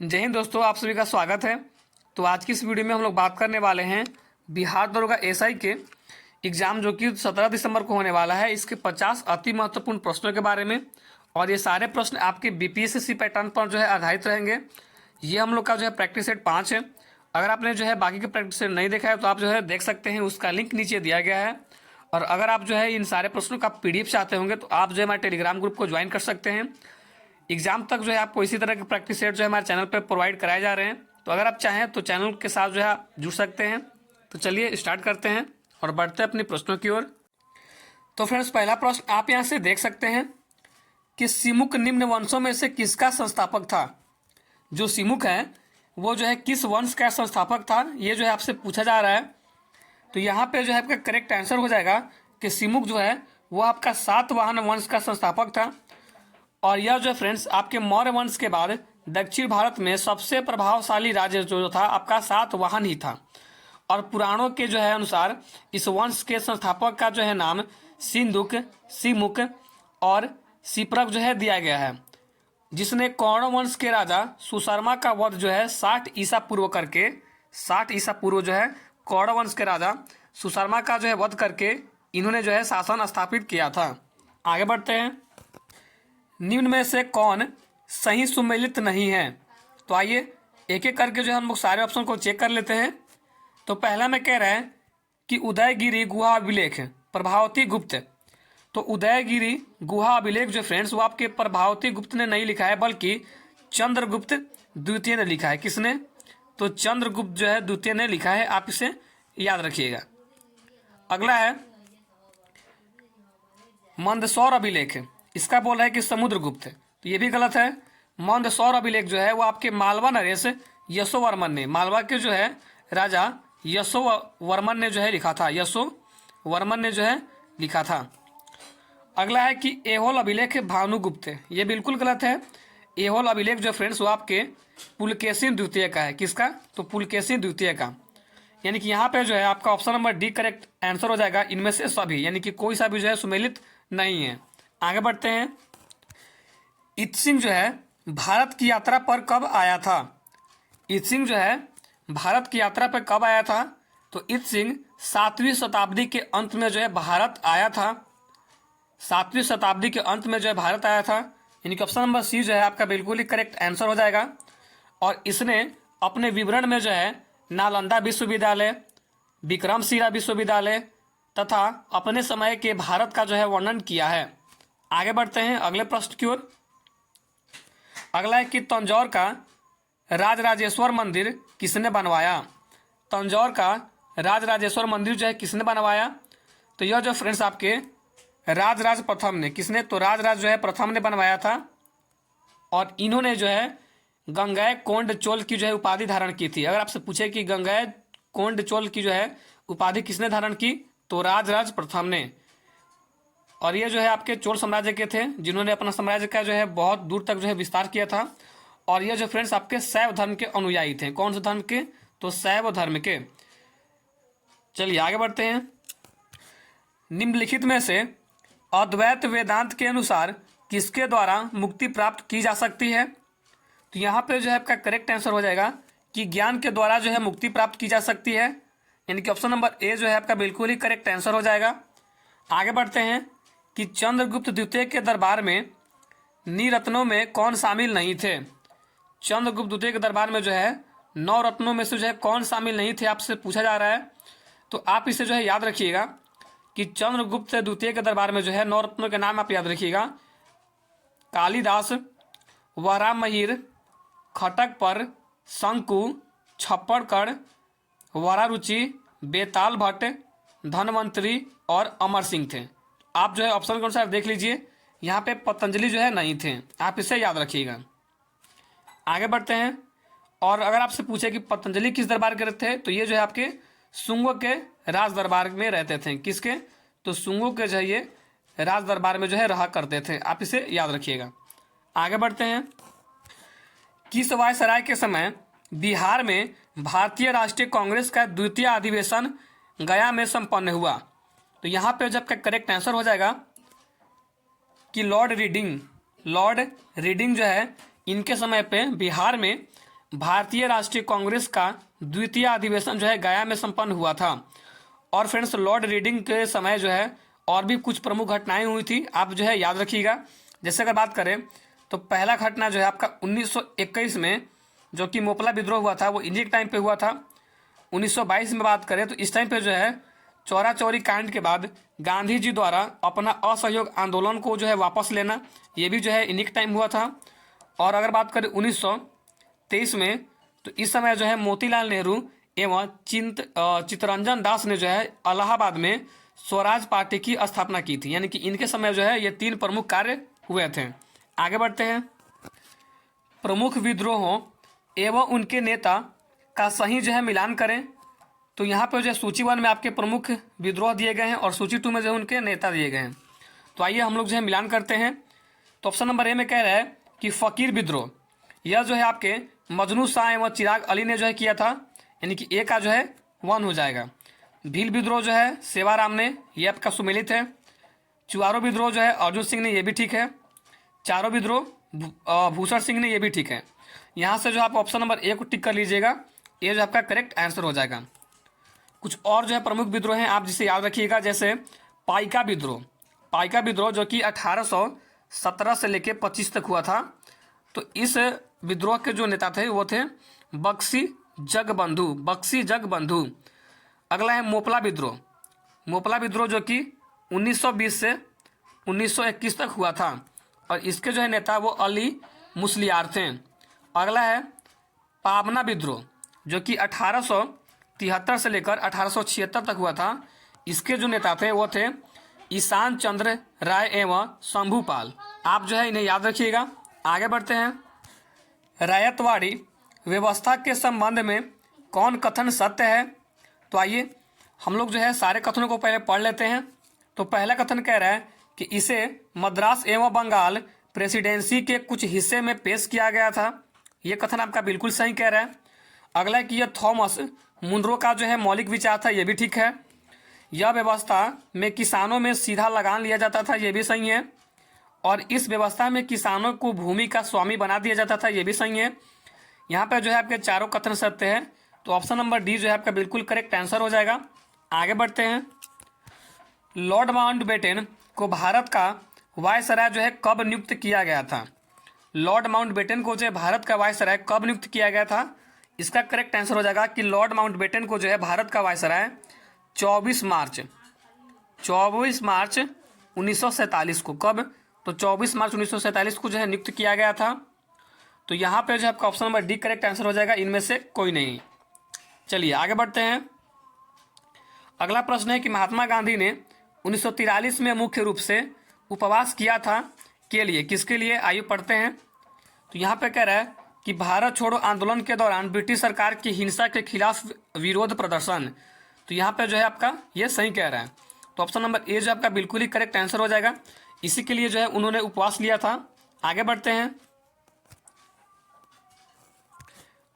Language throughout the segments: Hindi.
जय हिंद दोस्तों, आप सभी का स्वागत है। तो आज की इस वीडियो में हम लोग बात करने वाले हैं बिहार दरोगा एसआई के एग्ज़ाम जो कि 17 दिसंबर को होने वाला है, इसके 50 अति महत्वपूर्ण प्रश्नों के बारे में। और ये सारे प्रश्न आपके बीपीएससी पैटर्न पर जो है आधारित रहेंगे। ये हम लोग का जो है प्रैक्टिस सेट 5 है। अगर आपने जो है बाकी के प्रैक्टिस सेट नहीं देखा है तो आप जो है देख सकते हैं, उसका लिंक नीचे दिया गया है। और अगर आप जो है इन सारे प्रश्नों का PDF चाहते होंगे तो आप जो है हमारे टेलीग्राम ग्रुप को ज्वाइन कर सकते हैं। एग्जाम तक जो है आपको इसी तरह के प्रैक्टिस सेट जो है हमारे चैनल पर प्रोवाइड कराए जा रहे हैं। तो अगर आप चाहें तो चैनल के साथ जो है आप जुड़ सकते हैं। तो चलिए स्टार्ट करते हैं और बढ़ते हैं अपने प्रश्नों की ओर। तो फ्रेंड्स, पहला प्रश्न आप यहाँ से देख सकते हैं कि सिमुक निम्न वंशों में से किसका संस्थापक था। जो सिमुक है वो जो है किस वंश का संस्थापक था, ये जो है आपसे पूछा जा रहा है। तो यहाँ पे जो है आपका करेक्ट आंसर हो जाएगा कि सिमुक जो है वो आपका सातवाहन वंश का संस्थापक था। और यह जो फ्रेंड्स आपके मौर्य वंश के बाद दक्षिण भारत में सबसे प्रभावशाली राज्य जो था आपका सातवाहन ही था। और पुराणों के जो है अनुसार इस वंश के संस्थापक का जो है नाम सिंधुक, सिमुक और सिप्रक जो है दिया गया है, जिसने कौरव वंश के राजा सुशर्मा का वध जो है 60 ईसा पूर्व करके 60 ईसा पूर्व जो है कौरव वंश के राजा सुशर्मा का जो है वध करके इन्होंने जो है शासन स्थापित किया था। आगे बढ़ते हैं। निम्न में से कौन सही सुमेलित नहीं है। तो आइए एक एक करके जो है हम लोग सारे ऑप्शन को चेक कर लेते हैं। तो पहला में कह रहे हैं कि उदयगिरी गुहा अभिलेख प्रभावती गुप्त। तो उदयगिरी गुहा अभिलेख जो फ्रेंड्स वो आपके प्रभावती गुप्त ने नहीं लिखा है, बल्कि चंद्रगुप्त द्वितीय ने लिखा है। किसने? तो चंद्रगुप्त जो है द्वितीय ने लिखा है, आप इसे याद रखिएगा। अगला है मंदसौर अभिलेख, इसका बोल रहा है कि समुद्रगुप्त, तो ये भी गलत है। मंदसौर अभिलेख जो है वो आपके मालवा नरेश यशोवर्मन ने, मालवा के जो है राजा यशोवर्मन ने जो है लिखा था, यशोवर्मन ने जो है लिखा था। अगला है कि ऐहोल अभिलेख भानुगुप्त, ये बिल्कुल गलत है। ऐहोल अभिलेख जो फ्रेंड्स वो आपके पुलकेशिन द्वितीय का है। किसका? तो पुलकेशिन द्वितीय का। यानी कि यहाँ पे जो है आपका option number D correct answer हो जाएगा, इनमें से सभी, यानी कि कोई सा भी जो है सुमेलित नहीं है। आगे बढ़ते हैं। इत्सिंग जो है भारत की यात्रा पर कब आया था। इत्सिंग जो है भारत की यात्रा पर कब आया था। तो इत्सिंग 7वीं शताब्दी के अंत में जो है भारत आया था। 7वीं शताब्दी के अंत में जो है भारत आया था, यानी कि ऑप्शन नंबर सी जो है आपका बिल्कुल ही करेक्ट आंसर हो जाएगा। और इसने अपने विवरण में जो है नालंदा विश्वविद्यालय, विक्रमशिला विश्वविद्यालय तथा अपने समय के भारत का जो है वर्णन किया है। आगे बढ़ते हैं अगले प्रश्न की ओर। अगला है कि तंजौर का राजराजेश्वर मंदिर किसने बनवाया। तंजौर का राजराजेश्वर मंदिर जो है किसने बनवाया। तो यह जो फ्रेंड्स आपके राजराज प्रथम ने, किसने? तो राजराज जो है प्रथम ने बनवाया था। और इन्होंने जो है गंगेय कोंड चोल की जो है उपाधि धारण की थी। अगर आपसे पूछे कि गंगेय कोंड चोल की जो है उपाधि किसने धारण की, तो राजराज प्रथम ने। और ये जो है आपके चोल साम्राज्य के थे, जिन्होंने अपना साम्राज्य का जो है बहुत दूर तक जो है विस्तार किया था। और ये जो फ्रेंड्स आपके शैव धर्म के अनुयायी थे। कौन से धर्म के? तो शैव धर्म के। चलिए आगे बढ़ते हैं। निम्नलिखित में से अद्वैत वेदांत के अनुसार किसके द्वारा मुक्ति प्राप्त की जा सकती है। तो यहाँ पे जो है आपका करेक्ट आंसर हो जाएगा कि ज्ञान के द्वारा जो है मुक्ति प्राप्त की जा सकती है, यानी कि ऑप्शन नंबर ए जो है आपका बिल्कुल ही करेक्ट आंसर हो जाएगा। आगे बढ़ते हैं कि चंद्रगुप्त द्वितीय के दरबार में निरत्नों में कौन शामिल नहीं थे। चंद्रगुप्त द्वितीय के दरबार में जो है 9 रत्नों में से जो है कौन शामिल नहीं थे, आपसे पूछा जा रहा है। तो आप इसे जो है याद रखिएगा कि चंद्रगुप्त द्वितीय के दरबार में जो है 9 रत्नों के नाम आप याद रखिएगा। कालिदास, वराहमिहिर, खटकपर, शंकु, छप्पड़कड़, वरारुचि, बेताल भट्ट, धनवंतरी और अमर सिंह थे। आप जो है ऑप्शन के अनुसार देख लीजिए, यहाँ पे पतंजलि जो है नहीं थे, आप इसे याद रखिएगा। आगे बढ़ते हैं। और अगर आपसे पूछे कि पतंजलि किस दरबार के थे, तो ये जो है आपके शुंगों के राज दरबार में रहते थे। किसके? तो शुंगों के जो है ये राज दरबार में जो है रहा करते थे, आप इसे याद रखिएगा। आगे बढ़ते हैं। किस वायसराय के समय बिहार में भारतीय राष्ट्रीय कांग्रेस का द्वितीय अधिवेशन गया में संपन्न हुआ। तो यहाँ पे जब का करेक्ट आंसर हो जाएगा कि लॉर्ड रीडिंग जो है इनके समय पे बिहार में भारतीय राष्ट्रीय कांग्रेस का द्वितीय अधिवेशन जो है गया में संपन्न हुआ था। और फ्रेंड्स, लॉर्ड रीडिंग के समय जो है और भी कुछ प्रमुख घटनाएं हुई थी, आप जो है याद रखिएगा। जैसे अगर बात करें तो पहला घटना जो है आपका 1921 में जो कि मोपला विद्रोह हुआ था, वो इन्हीं के टाइम पे हुआ था। 1922 में बात करें तो इस टाइम पे जो है चौरा चौरी कांड के बाद गांधी जी द्वारा अपना असहयोग आंदोलन को जो है वापस लेना, ये भी जो है इन्हीं के टाइम हुआ था। और अगर बात करें 1923 में तो इस समय जो है मोतीलाल नेहरू एवं चित्तरंजन दास ने जो है इलाहाबाद में स्वराज पार्टी की स्थापना की थी। यानी कि इनके समय जो है ये 3 प्रमुख कार्य हुए थे। आगे बढ़ते हैं। प्रमुख विद्रोहों एवं उनके नेता का सही जो है मिलान करें। तो यहाँ पर जो है सूची 1 में आपके प्रमुख विद्रोह दिए गए हैं और सूची 2 में जो है उनके नेता दिए गए हैं। तो आइए हम लोग जो है मिलान करते हैं। तो ऑप्शन नंबर ए में कह रहा है कि फ़कीर विद्रोह, यह जो है आपके मजनू शाह एवं चिराग अली ने जो है किया था, यानी कि ए का जो है 1 हो जाएगा। भील विद्रोह जो है सेवाराम ने, ये आपका सुमेलित है। चुआरो विद्रोह जो है अर्जुन सिंह ने, ये भी ठीक है। चारों विद्रोह भूषण सिंह ने, ये भी ठीक है। यहाँ से जो आप ऑप्शन नंबर ए को टिक कर लीजिएगा, ये जो आपका करेक्ट आंसर हो जाएगा। कुछ और जो है प्रमुख विद्रोह हैं आप जिसे याद रखिएगा, जैसे पाइका विद्रोह। पाइका विद्रोह जो कि 1817 से लेकर 25 तक हुआ था। तो इस विद्रोह के जो नेता थे वो थे बक्सी जगबंधु। अगला है मोपला विद्रोह। मोपला विद्रोह जो कि 1920 से 1921 तक हुआ था और इसके जो है नेता वो अली मुसलियार थे। अगला है पाबना विद्रोह जो कि 1873 से लेकर 1876 तक हुआ था। इसके जो नेता थे वो थे ईशान चंद्र राय एवं शंभूपाल। आप जो है इन्हें याद रखिएगा। आगे बढ़ते हैं। रैयतवाड़ी व्यवस्था के संबंध में कौन कथन सत्य है? तो आइए हम लोग जो है सारे कथनों को पहले पढ़ लेते हैं। तो पहला कथन कह रहा है कि इसे मद्रास एवं बंगाल प्रेसिडेंसी के कुछ हिस्से में पेश किया गया था। ये कथन आपका बिल्कुल सही कह रहा है। अगला है कि यह थॉमस मुनरो का जो है मौलिक विचार था, ये भी ठीक है। यह व्यवस्था में किसानों में सीधा लगान लिया जाता था, ये भी सही है। और इस व्यवस्था में किसानों को भूमि का स्वामी बना दिया जाता था, ये भी सही है। यहाँ पर जो है आपके चारों कथन सत्य है। तो ऑप्शन नंबर डी जो है आपका बिल्कुल करेक्ट आंसर हो जाएगा। आगे बढ़ते हैं। लॉर्ड माउंटबेटन को भारत का वायसराय जो है कब नियुक्त किया गया था? लॉर्ड माउंटबेटन को जो है भारत का वायसराय कब नियुक्त किया गया था? इसका करेक्ट आंसर हो जाएगा कि लॉर्ड माउंटबेटन को जो है भारत का वायसराय 24 मार्च 1947 को, कब? तो 24 मार्च 1947 को जो है नियुक्त किया गया था। तो यहाँ पे जो है आपका option number D correct answer हो जाएगा, इनमें से कोई नहीं। चलिए आगे बढ़ते हैं। अगला प्रश्न है कि महात्मा गांधी ने 1943 में मुख्य रूप से उपवास किया था के लिए, किसके लिए? आइए पढ़ते हैं। तो यहाँ पे कह रहा है कि भारत छोड़ो आंदोलन के दौरान ब्रिटिश सरकार की हिंसा के खिलाफ विरोध प्रदर्शन। तो यहाँ पे जो है आपका ये सही कह रहा है। तो ऑप्शन नंबर ए जो आपका बिल्कुल ही करेक्ट आंसर हो जाएगा। इसी के लिए जो है उन्होंने उपवास लिया था। आगे बढ़ते हैं।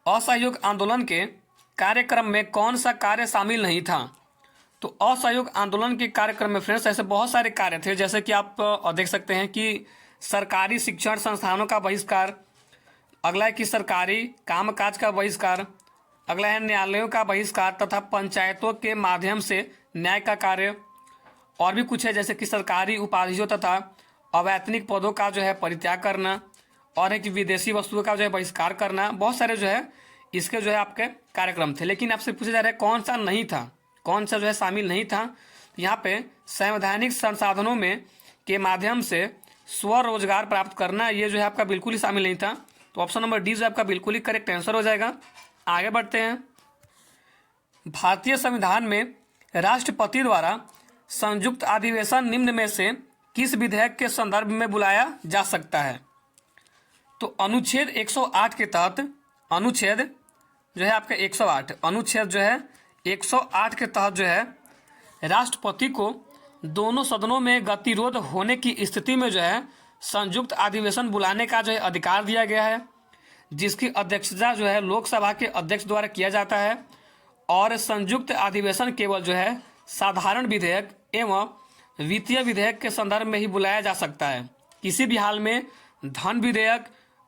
असहयोग आंदोलन के कार्यक्रम में कौन सा कार्य शामिल नहीं था? तो असहयोग आंदोलन के कार्यक्रम में फ्रेंड्स ऐसे बहुत सारे कार्य थे, जैसे कि आप देख सकते हैं कि सरकारी शिक्षण संस्थानों का बहिष्कार, अगला है कि सरकारी कामकाज का बहिष्कार, अगला है न्यायालयों का बहिष्कार तथा पंचायतों के माध्यम से न्याय का कार्य, और भी कुछ है जैसे कि सरकारी उपाधियों तथा अवैतनिक पदों का जो है परित्याग करना, और है कि विदेशी वस्तुओं का जो है बहिष्कार करना। बहुत सारे जो है इसके जो है आपके कार्यक्रम थे। लेकिन आपसे पूछा जा रहा है कौन सा नहीं था, कौन सा जो है शामिल नहीं था? यहाँ पे संवैधानिक संसाधनों में के माध्यम से स्वरोजगार प्राप्त करना, ये जो है आपका बिल्कुल ही शामिल नहीं था। तो ऑप्शन नंबर डी जो आपका बिल्कुल ही करेक्ट आंसर हो जाएगा। आगे बढ़ते हैं। भारतीय संविधान में राष्ट्रपति द्वारा संयुक्त अधिवेशन निम्न में से किस विधेयक के संदर्भ में बुलाया जा सकता है? तो अनुच्छेद 108 के तहत, अनुच्छेद जो है आपका 108, अनुच्छेद जो है 108 के तहत जो है राष्ट्रपति को दोनों सदनों में गतिरोध होने की स्थिति में जो है संयुक्त अधिवेशन बुलाने का जो है अधिकार दिया गया है, जिसकी अध्यक्षता जो है लोकसभा के अध्यक्ष द्वारा किया जाता है। और संयुक्त अधिवेशन केवल जो है साधारण विधेयक एवं वित्तीय विधेयक के संदर्भ में ही बुलाया जा सकता है। किसी भी हाल में धन विधेयक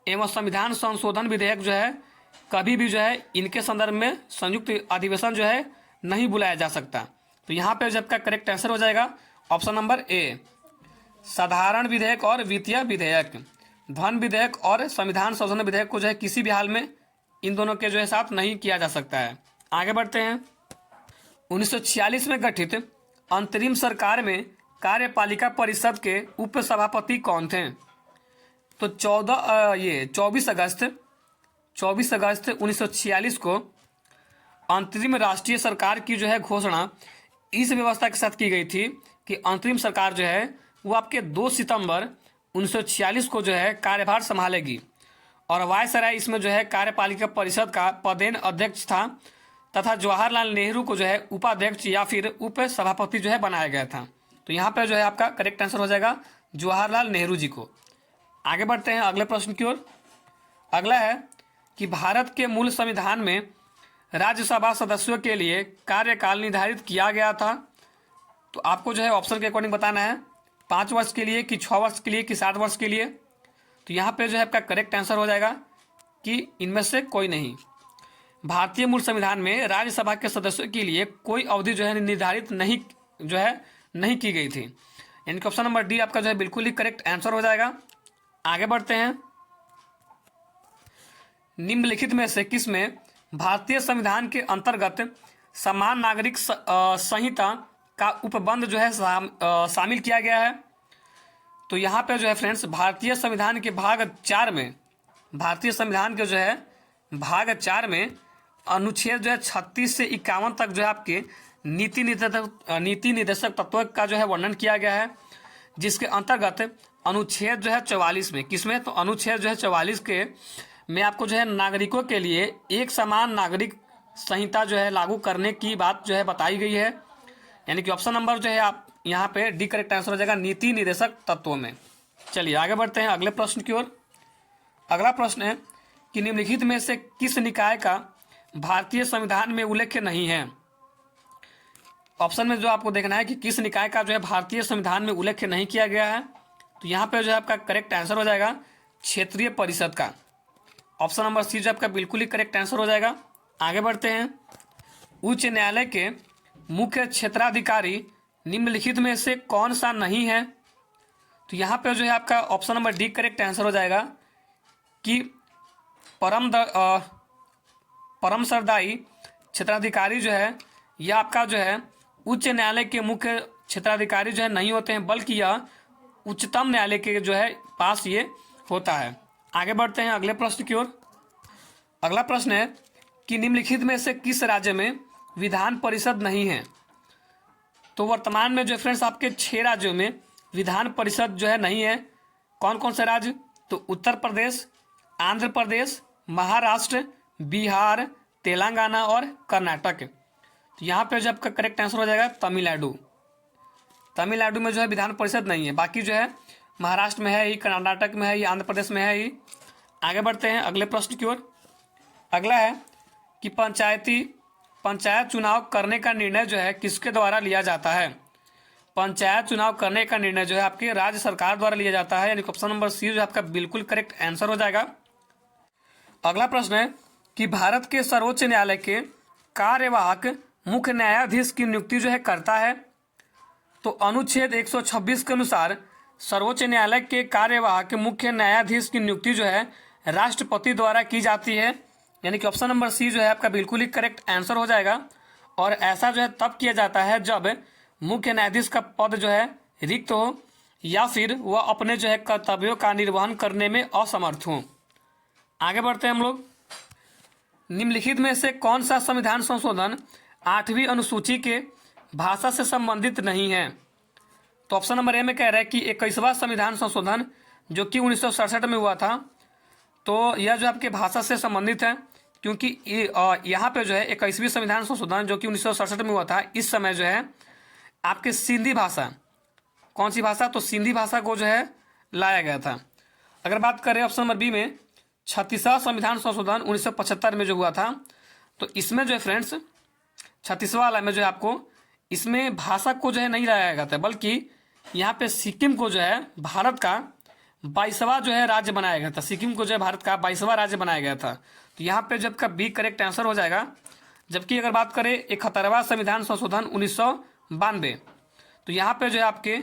एवं संविधान संशोधन विधेयक जो है कभी भी जो है इनके संदर्भ में संयुक्त अधिवेशन जो है नहीं बुलाया जा सकता। तो यहाँ पे जब का करेक्ट आंसर हो जाएगा ऑप्शन नंबर ए, साधारण विधेयक और वित्तीय विधेयक। धन विधेयक और संविधान संशोधन विधेयक को जो है किसी भी हाल में इन दोनों के जो है साथ नहीं किया जा सकता है। आगे बढ़ते हैं। 1946 में गठित अंतरिम सरकार में कार्यपालिका परिषद के उप सभापति कौन थे? तो 24 अगस्त 1946 को अंतरिम राष्ट्रीय सरकार की जो है घोषणा इस व्यवस्था के साथ की गई थी कि अंतरिम सरकार जो है वो आपके 2 सितंबर 1946 को जो है कार्यभार संभालेगी और वायसराय इसमें जो है कार्यपालिका परिषद का पदेन अध्यक्ष था तथा जवाहरलाल नेहरू को जो है उपाध्यक्ष या फिर उप सभापति जो है बनाया गया था। तो यहाँ पर जो है आपका करेक्ट आंसर हो जाएगा जवाहरलाल नेहरू जी को। आगे बढ़ते हैं अगले प्रश्न की ओर। अगला है कि भारत के मूल संविधान में राज्यसभा सदस्यों के लिए कार्यकाल निर्धारित किया गया था। तो आपको जो है ऑप्शन के अकॉर्डिंग बताना है 5 वर्ष के लिए कि 6 वर्ष के लिए कि 7 वर्ष के लिए। तो यहाँ पे जो है आपका करेक्ट आंसर हो जाएगा कि इनमें से कोई नहीं। भारतीय मूल संविधान में राज्यसभा के सदस्यों के लिए कोई अवधि जो है निर्धारित नहीं की गई थी, यानी कि ऑप्शन नंबर डी आपका जो है बिल्कुल ही करेक्ट आंसर हो जाएगा। आगे बढ़ते हैं। निम्नलिखित में से किसमें भारतीय संविधान के अंतर्गत समान नागरिक संहिता का उपबंध जो है शामिल किया गया है? तो यहाँ पे जो है फ्रेंड्स भारतीय संविधान के भाग 4 में अनुच्छेद जो है 36 से 51 तक जो है आपके नीति निर्देशक तत्वों का जो है वर्णन किया गया है, जिसके अंतर्गत अनुच्छेद जो है 44 में किसमें, तो अनुच्छेद जो है 44 के में आपको जो है नागरिकों के लिए एक समान नागरिक संहिता जो है लागू करने की बात जो है बताई गई है, यानी कि ऑप्शन नंबर जो है आप यहाँ पे डी करेक्ट आंसर हो जाएगा नीति निर्देशक तत्वों में। चलिए आगे बढ़ते हैं अगले प्रश्न की ओर। अगला प्रश्न है कि निम्नलिखित में से किस निकाय का भारतीय संविधान में उल्लेख नहीं है? ऑप्शन में जो आपको देखना है कि किस निकाय का जो है भारतीय संविधान में उल्लेख नहीं किया गया है। तो यहाँ पे जो है आपका करेक्ट आंसर हो जाएगा क्षेत्रीय परिषद का। ऑप्शन नंबर सी जो आपका बिल्कुल ही करेक्ट आंसर हो जाएगा। आगे बढ़ते हैं। उच्च न्यायालय के मुख्य क्षेत्राधिकारी निम्नलिखित में से कौन सा नहीं है? तो यहाँ पे जो है आपका option number D correct answer हो जाएगा कि परम सरदाई क्षेत्राधिकारी जो है यह आपका जो है उच्च न्यायालय के मुख्य क्षेत्राधिकारी जो है नहीं होते हैं, बल्कि यह उच्चतम न्यायालय के जो है पास ये होता है। आगे बढ़ते हैं अगले प्रश्न की ओर। अगला प्रश्न है कि निम्नलिखित में से किस राज्य में विधान परिषद नहीं है? तो वर्तमान में जो फ्रेंड्स आपके 6 राज्यों में विधान परिषद जो है नहीं है। कौन कौन से राज्य? तो उत्तर प्रदेश, आंध्र प्रदेश, महाराष्ट्र, बिहार, तेलंगाना और कर्नाटक। तो यहाँ पे जो आपका करेक्ट आंसर हो जाएगा तमिलनाडु। तमिलनाडु में जो है विधान परिषद नहीं है, बाकी जो है महाराष्ट्र में है ही, कर्नाटक में है ही, आंध्र प्रदेश में है ही। आगे बढ़ते हैं अगले प्रश्न की ओर। अगला है कि पंचायत चुनाव करने का निर्णय जो है किसके द्वारा लिया जाता है? पंचायत चुनाव करने का निर्णय जो है आपकी राज्य सरकार द्वारा लिया जाता है, यानी ऑप्शन नंबर सी जो आपका बिल्कुल करेक्ट आंसर हो जाएगा। अगला प्रश्न है कि भारत के सर्वोच्च न्यायालय के कार्यवाहक मुख्य न्यायाधीश की नियुक्ति जो है करता है? तो अनुच्छेद 126 के अनुसार सर्वोच्च न्यायालय के कार्यवाहक मुख्य न्यायाधीश की नियुक्ति जो है राष्ट्रपति द्वारा की जाती है, यानी कि ऑप्शन नंबर सी जो है आपका बिल्कुल ही करेक्ट आंसर हो जाएगा। और ऐसा जो है तब किया जाता है जब मुख्य न्यायाधीश का पद जो है रिक्त हो या फिर वह अपने जो है कर्तव्यों का निर्वहन करने में असमर्थ हो। आगे बढ़ते हैं हम लोग। निम्नलिखित में से कौन सा संविधान संशोधन 8वीं अनुसूची के भाषा से संबंधित नहीं है? तो ऑप्शन नंबर ए में कह रहा है कि 21वां संविधान संशोधन जो कि 1967 में हुआ था, तो यह जो आपके भाषा से संबंधित है, क्योंकि यहाँ पे जो है 21वीं संविधान संशोधन जो कि 1967 में हुआ था, इस समय जो है आपके सिंधी भाषा, कौन सी भाषा? तो सिंधी भाषा को जो है लाया गया था। अगर बात करें ऑप्शन नंबर बी में 36वां संविधान संशोधन 1975 में जो हुआ था, तो इसमें जो है फ्रेंड्स 36वां वाला में जो है आपको इसमें भाषा को जो है नहीं लाया गया था, बल्कि यहाँ पे सिक्किम को जो है भारत का 22वां जो है राज्य बनाया गया था। सिक्किम को जो है भारत का 22वां राज्य बनाया गया था। तो यहाँ पे जब का बी करेक्ट आंसर हो जाएगा। जबकि अगर बात करें 71वां संविधान संशोधन 1992, तो यहाँ पे जो है आपके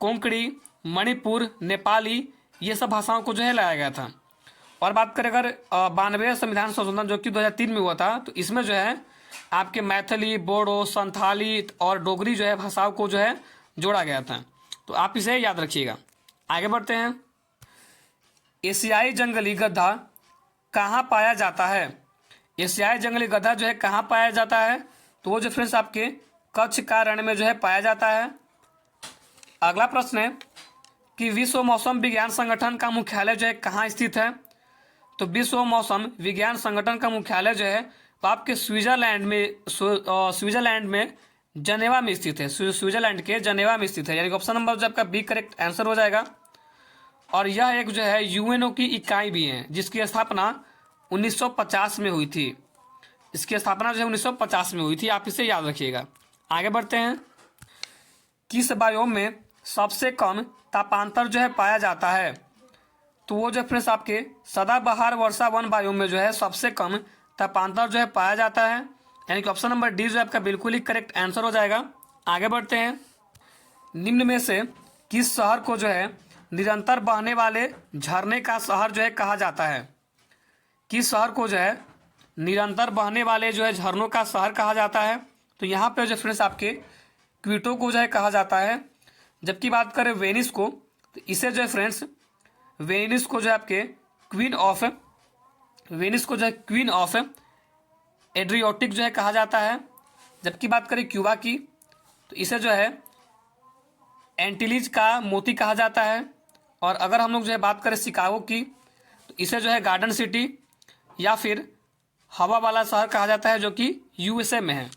कोंकणी, मणिपुर, नेपाली ये सब भाषाओं को जो है लाया गया था। और बात करें अगर 92वें संविधान संशोधन जो कि 2003 में हुआ था, तो इसमें जो है आपके मैथिली, बोडो, संथाली और डोगरी जो है भाषाओं को जो है जोड़ा गया था। तो आप इसे याद रखिएगा। आगे बढ़ते हैं। एशियाई जंगली गधा कहाँ पाया जाता है? एशियाई जंगली गधा जो है कहाँ पाया जाता है? तो वो जो फ्रेंड्स आपके कच्छ का रण में जो है पाया जाता है। अगला प्रश्न है कि विश्व मौसम विज्ञान संगठन का मुख्यालय जो है कहाँ स्थित है? तो विश्व मौसम विज्ञान संगठन का मुख्यालय जो है वो आपके स्विट्जरलैंड में जनेवा में स्थित है। स्विट्जरलैंड के जनेवा में स्थित है, यानी कि ऑप्शन नंबर जो आपका बी करेक्ट आंसर हो जाएगा। और यह एक जो है यूएनओ की इकाई भी है, जिसकी स्थापना 1950 में हुई थी। इसकी स्थापना जो है 1950 में हुई थी, आप इसे याद रखिएगा। आगे बढ़ते हैं। किस बायोम में सबसे कम तापांतर जो है पाया जाता है? तो वो जो फ्रेंड्स आपके सदाबहार वर्षा वन बायोम में जो है सबसे कम तापांतर जो है पाया जाता है, यानी कि ऑप्शन नंबर डी जो है आपका बिल्कुल ही करेक्ट आंसर हो जाएगा। आगे बढ़ते हैं। निम्न में से किस शहर को जो है निरंतर बहने वाले झरने का शहर जो है कहा जाता है? किस शहर को जो है निरंतर बहने वाले जो है झरनों का शहर कहा जाता है? तो यहाँ पे जो फ्रेंड्स आपके क्विटो को जो है कहा जाता है। जबकि बात करें वेनिस को, तो इसे जो है फ्रेंड्स वेनिस को जो है आपके क्वीन ऑफ एड्रियोटिक जो है कहा जाता है। जबकि बात करें क्यूबा की, तो इसे जो है एंटीलीज का मोती कहा जाता है। और अगर हम लोग जो है बात करें शिकागो की, तो इसे जो है गार्डन सिटी या फिर हवा वाला शहर कहा जाता है, जो कि यूएसए में है।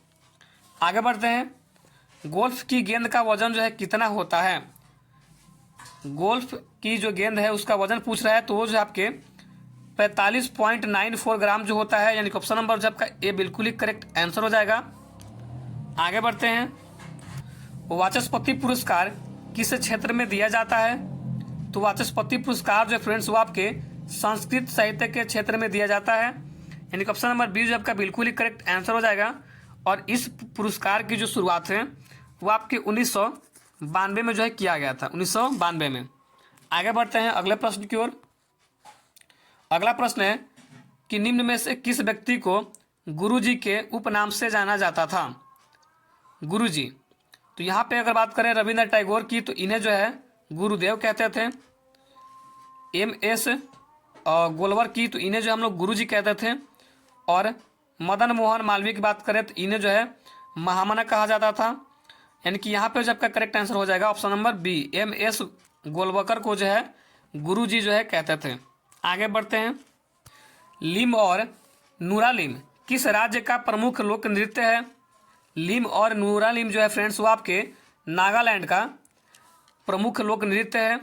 आगे बढ़ते हैं। गोल्फ की गेंद का वजन जो है कितना होता है? गोल्फ की जो गेंद है उसका वजन पूछ रहा है, तो वो जो है आपके 45.94 ग्राम जो होता है, यानी कि ऑप्शन नंबर जो आपका ए बिल्कुल ही करेक्ट आंसर हो जाएगा। आगे बढ़ते हैं। वाचस्पति पुरस्कार किस क्षेत्र में दिया जाता है? तो वाचस्पति पुरस्कार जो फ्रेंड्स वो आपके संस्कृत साहित्य के क्षेत्र में दिया जाता है, यानी कि ऑप्शन नंबर बी जो आपका बिल्कुल ही करेक्ट आंसर हो जाएगा। और इस पुरस्कार की जो शुरुआत है वो आपके 1992 में जो है किया गया था, 1992 में। आगे बढ़ते हैं अगले प्रश्न की ओर। अगला प्रश्न है कि निम्न में से किस व्यक्ति को गुरुजी के उपनाम से जाना जाता था? गुरुजी, तो यहाँ पे अगर बात करें रविंद्रनाथ टैगोर की, तो इन्हें जो है गुरुदेव कहते थे। MS गोलवर की, तो इन्हें जो हम लोग गुरुजी कहते थे। और मदन मोहन मालवीय की बात करें तो इन्हें जो है महामना कहा जाता था, यानी कि यहाँ पे जो आपका करेक्ट आंसर हो जाएगा ऑप्शन नंबर बी। MS गोलवकर को जो है गुरुजी जो है कहते थे। आगे बढ़ते हैं। लिम और नूरालिम किस राज्य का प्रमुख लोक नृत्य है? लिम और नूरालिम जो है फ्रेंड्स वो आपके नागालैंड का प्रमुख लोक नृत्य है।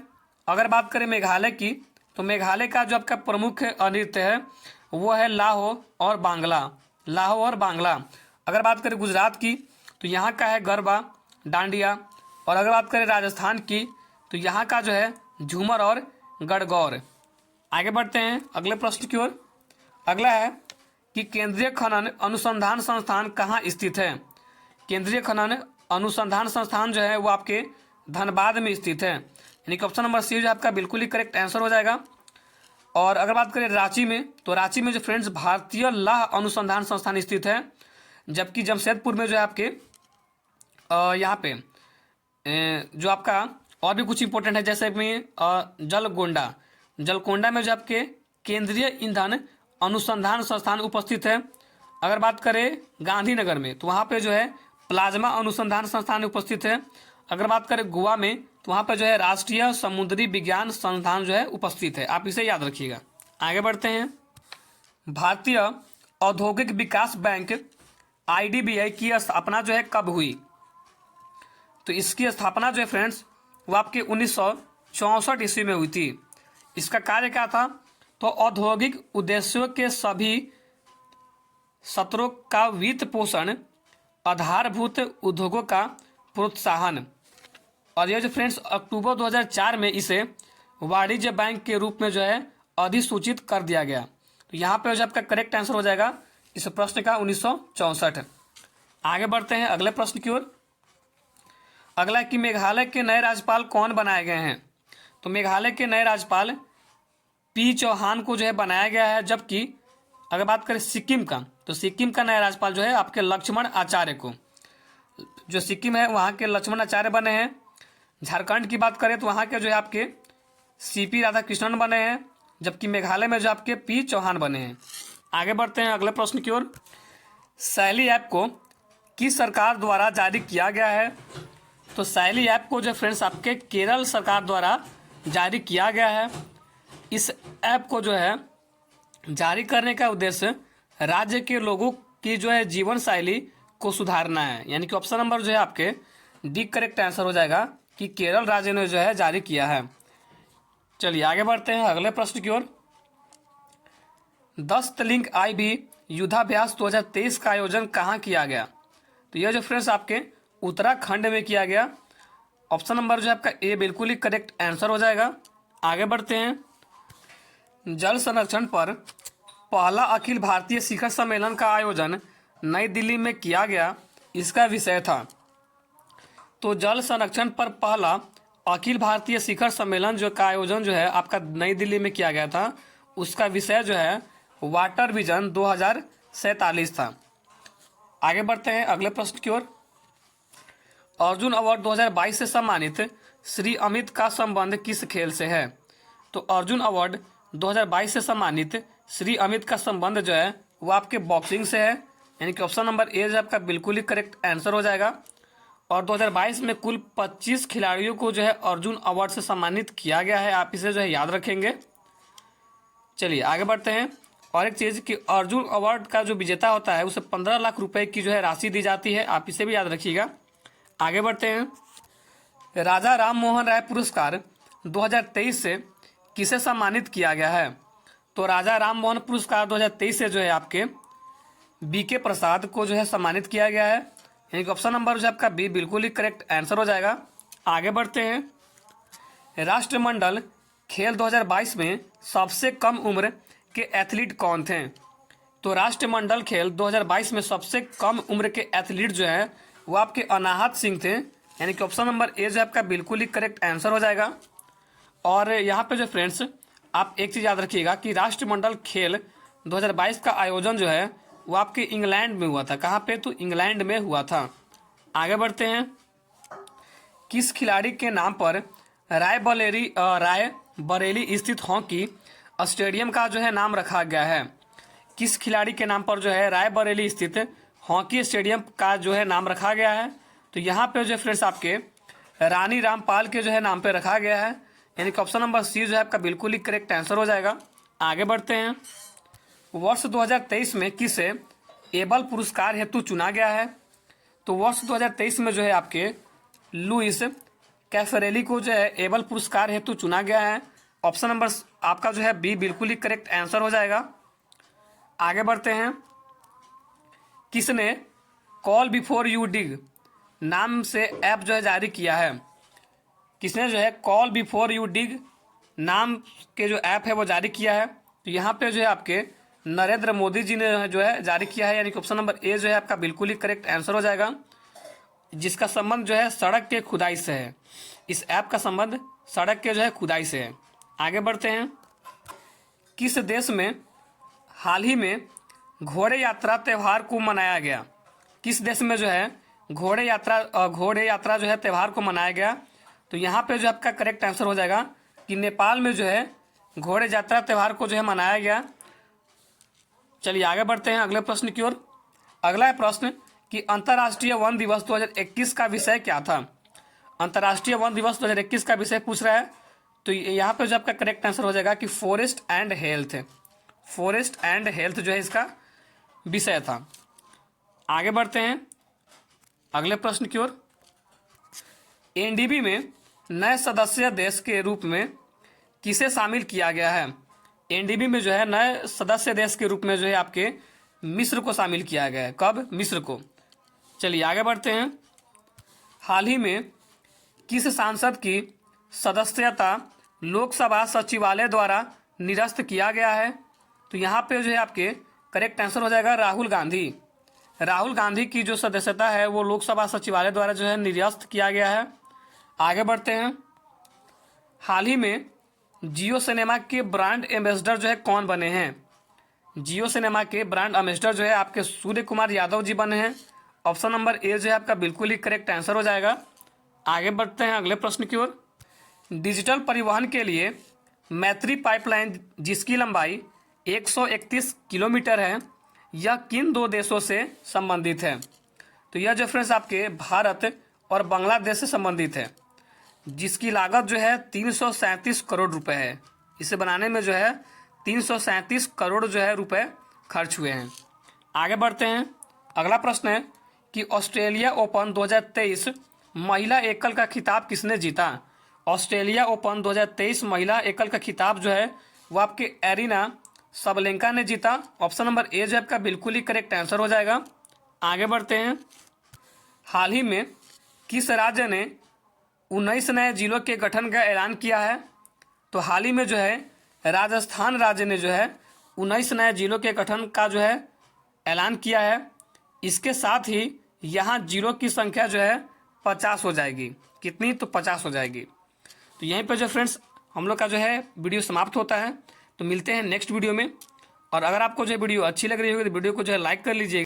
अगर बात करें मेघालय की, तो मेघालय का जो आपका प्रमुख नृत्य है वो है लाहो और बांग्ला। अगर बात करें गुजरात की, तो यहाँ का है गरबा, डांडिया। और अगर बात करें राजस्थान की, तो यहाँ का जो है झूमर और गणगौर। आगे बढ़ते हैं अगले प्रश्न की ओर। अगला है कि केंद्रीय खनन अनुसंधान संस्थान कहाँ स्थित है? केंद्रीय खनन अनुसंधान संस्थान जो है वो आपके धनबाद में स्थित है, यानी कि ऑप्शन नंबर सी जो आपका बिल्कुल ही करेक्ट आंसर हो जाएगा। और अगर बात करें रांची में, तो रांची में जो फ्रेंड्स भारतीय लौह अनुसंधान संस्थान स्थित है। जबकि जमशेदपुर में जो है आपके यहाँ पे जो आपका और भी कुछ इंपॉर्टेंट है, जैसे कि जलकोंडा में जो आपके केंद्रीय ईंधन अनुसंधान संस्थान उपस्थित है। अगर बात करें गांधीनगर में, तो वहाँ पे जो है प्लाज्मा अनुसंधान संस्थान उपस्थित है। अगर बात करें गोवा में, तो वहाँ पे जो है राष्ट्रीय समुद्री विज्ञान संस्थान जो है उपस्थित है, आप इसे याद रखिएगा। आगे बढ़ते हैं। भारतीय औद्योगिक विकास बैंक IDBI की स्थापना जो है कब हुई? तो इसकी स्थापना जो है फ्रेंड्स वो आपके 1964 ईस्वी में हुई थी। इसका कार्य क्या था? तो औद्योगिक उद्देश्यों के सभी सत्रों का वित्त पोषण, आधारभूत उद्योगों का प्रोत्साहन। और ये जो फ्रेंड्स अक्टूबर 2004 में इसे वाणिज्य बैंक के रूप में जो है अधिसूचित कर दिया गया। तो तो यहाँ पे जो आपका करेक्ट आंसर हो जाएगा इस प्रश्न का 1964। आगे बढ़ते हैं अगले प्रश्न की ओर। अगला है कि मेघालय के नए राज्यपाल कौन बनाए गए हैं। तो मेघालय के नए राज्यपाल पी चौहान को जो है बनाया गया है, जबकि अगर बात करें सिक्किम का, तो सिक्किम का नया राज्यपाल जो है आपके लक्ष्मण आचार्य को, जो सिक्किम है वहाँ के लक्ष्मण आचार्य बने हैं। झारखंड की बात करें तो वहाँ के जो है आपके सीपी राधाकृष्णन बने हैं, जबकि मेघालय में जो आपके पी चौहान बने हैं। आगे बढ़ते हैं अगले प्रश्न की ओर। शैली ऐप को किस सरकार द्वारा जारी किया गया है। तो शैली ऐप को जो फ्रेंड्स आपके केरल सरकार द्वारा जारी किया गया है। इस ऐप को जो है जारी करने का उद्देश्य राज्य के लोगों की जो है जीवन शैली को सुधारना है, यानी कि ऑप्शन नंबर जो है आपके डी करेक्ट आंसर हो जाएगा कि केरल राज्य ने जो है जारी किया है। चलिए आगे बढ़ते हैं अगले प्रश्न की ओर। 10 लिंक IB युद्धाभ्यास 2023 का आयोजन कहाँ किया गया। तो यह जो फ्रेंड्स आपके उत्तराखंड में किया गया। ऑप्शन नंबर जो है आपका ए बिल्कुल ही करेक्ट आंसर हो जाएगा। आगे बढ़ते हैं। जल संरक्षण पर पहला अखिल भारतीय शिखर सम्मेलन का आयोजन नई दिल्ली में किया गया, इसका विषय था। तो जल संरक्षण पर पहला अखिल भारतीय शिखर सम्मेलन जो का आयोजन जो है आपका नई दिल्ली में किया गया था, उसका विषय जो है वाटर विजन 2047 था। आगे बढ़ते हैं अगले प्रश्न की ओर। अर्जुन अवार्ड 2022 से सम्मानित श्री अमित का संबंध किस खेल से है। तो अर्जुन अवार्ड 2022 से सम्मानित श्री अमित का संबंध जो है वो आपके बॉक्सिंग से है, यानी कि ऑप्शन नंबर ए जो आपका बिल्कुल ही करेक्ट आंसर हो जाएगा। और 2022 में कुल 25 खिलाड़ियों को जो है अर्जुन अवार्ड से सम्मानित किया गया है, आप इसे जो है याद रखेंगे। चलिए आगे बढ़ते हैं। और एक चीज़ कि अर्जुन अवार्ड का जो विजेता होता है उसे 15 लाख रुपए की जो है राशि दी जाती है, आप इसे भी याद रखिएगा। आगे बढ़ते हैं। राजा राम मोहन राय पुरस्कार 2023 से किसे सम्मानित किया गया है। तो राजा राम मोहन पुरस्कार 2023 से जो है आपके BK प्रसाद को जो है सम्मानित किया गया है, यानी कि ऑप्शन नंबर जो है आपका बी बिल्कुल ही करेक्ट आंसर हो जाएगा। आगे बढ़ते हैं। राष्ट्रमंडल खेल 2022 में सबसे कम उम्र के एथलीट कौन थे। तो राष्ट्रमंडल खेल 2022 में सबसे कम उम्र के एथलीट जो है वो आपके अनाहत सिंह थे, यानी कि ऑप्शन नंबर ए जो है आपका बिल्कुल ही करेक्ट आंसर हो जाएगा। और यहाँ पे जो फ्रेंड्स आप एक चीज़ याद रखिएगा कि राष्ट्रमंडल खेल 2022 का आयोजन जो है वो आपके इंग्लैंड में हुआ था। कहाँ पे, तो इंग्लैंड में हुआ था। आगे बढ़ते हैं। किस खिलाड़ी के नाम पर राय बरेली स्थित हॉकी स्टेडियम का जो है नाम रखा गया है। किस खिलाड़ी के नाम पर जो है राय बरेली स्थित हॉकी स्टेडियम का जो है नाम रखा गया है। तो यहाँ पे जो फ्रेंड्स आपके रानी रामपाल के जो है नाम पे रखा गया है, यानी कि ऑप्शन नंबर सी जो है आपका बिल्कुल ही करेक्ट आंसर हो जाएगा। आगे बढ़ते हैं। वर्ष 2023 में किसे एबल पुरस्कार हेतु चुना गया है। तो वर्ष 2023 में जो है आपके लुइस कैफरेली को जो है एबल पुरस्कार हेतु चुना गया है। ऑप्शन नंबर आपका जो है बी बिल्कुल ही करेक्ट आंसर हो जाएगा। आगे बढ़ते हैं। किसने कॉल बिफोर यू डिग नाम से ऐप जो है जारी किया है। किसने जो है कॉल बिफोर यू डिग नाम के जो ऐप है वो जारी किया है। तो यहाँ पे जो है आपके नरेंद्र मोदी जी ने जो है जारी किया है, यानी कि ऑप्शन नंबर ए जो है आपका बिल्कुल ही करेक्ट आंसर हो जाएगा, जिसका संबंध जो है सड़क के खुदाई से है। इस ऐप का संबंध सड़क के जो है खुदाई से है। आगे बढ़ते हैं। किस देश में हाल ही में घोड़े यात्रा त्यौहार को मनाया गया। किस देश में जो है घोड़े यात्रा जो है त्यौहार को मनाया गया। तो यहाँ पे जो आपका करेक्ट आंसर हो जाएगा कि नेपाल में जो है घोड़े यात्रा त्यौहार को जो है मनाया गया। चलिए आगे बढ़ते हैं अगले प्रश्न की ओर। अगला है प्रश्न कि अंतर्राष्ट्रीय वन दिवस 2021 का विषय क्या था। अंतर्राष्ट्रीय वन दिवस 2021 का विषय पूछ रहा है। तो यहाँ पे जो आपका करेक्ट आंसर हो जाएगा कि forest and health. Forest and health जो है इसका विषय था। आगे बढ़ते हैं अगले प्रश्न की ओर। एनडीबी में नए सदस्य देश के रूप में किसे शामिल किया गया है। एनडीबी में जो है नए सदस्य देश के रूप में जो है आपके मिस्र को शामिल किया गया है। कब, मिस्र को। चलिए आगे बढ़ते हैं। हाल ही में किस सांसद की सदस्यता लोकसभा सचिवालय द्वारा निरस्त किया गया है। तो यहाँ पे जो है आपके करेक्ट आंसर हो जाएगा राहुल गांधी। राहुल गांधी की जो सदस्यता है वो लोकसभा सचिवालय द्वारा जो है निरस्त किया गया है। आगे बढ़ते हैं। हाल ही में जियो सिनेमा के ब्रांड एम्बेसडर जो है कौन बने हैं? जियो सिनेमा के ब्रांड एम्बेसडर जो है आपके सूर्य कुमार यादव जी बने हैं। ऑप्शन नंबर ए जो है आपका बिल्कुल ही करेक्ट आंसर हो जाएगा। आगे बढ़ते हैं अगले प्रश्न की ओर। डिजिटल परिवहन के लिए मैत्री पाइपलाइन जिसकी लंबाई 131 किलोमीटर है, यह किन दो देशों से संबंधित है? तो यह जो फ्रेंड्स आपके भारत और बांग्लादेश से संबंधित है, जिसकी लागत जो है 337 करोड़ रुपए है। इसे बनाने में जो है 337 करोड़ जो है रुपए खर्च हुए हैं। आगे बढ़ते हैं। अगला प्रश्न है कि ऑस्ट्रेलिया ओपन 2023 महिला एकल का खिताब किसने जीता? ऑस्ट्रेलिया ओपन 2023 महिला एकल का खिताब जो है वो आपके एरिना सबलेंका ने जीता। ऑप्शन नंबर ए जो आपका बिल्कुल ही करेक्ट आंसर हो जाएगा। आगे बढ़ते हैं। हाल ही में किस राज्य ने 19 नए जिलों के गठन का ऐलान किया है? तो हाल ही में जो है राजस्थान राज्य ने जो है 19 नए जिलों के गठन का जो है ऐलान किया है। इसके साथ ही यहाँ जिलों की संख्या जो है 50 हो जाएगी। कितनी? तो 50 हो जाएगी। तो यहीं पर जो फ्रेंड्स हम लोग का जो है वीडियो समाप्त होता है। तो मिलते हैं नेक्स्ट वीडियो में। और अगर आपको जो वीडियो अच्छी लग रही होगी तो वीडियो को जो है लाइक कर लीजिए।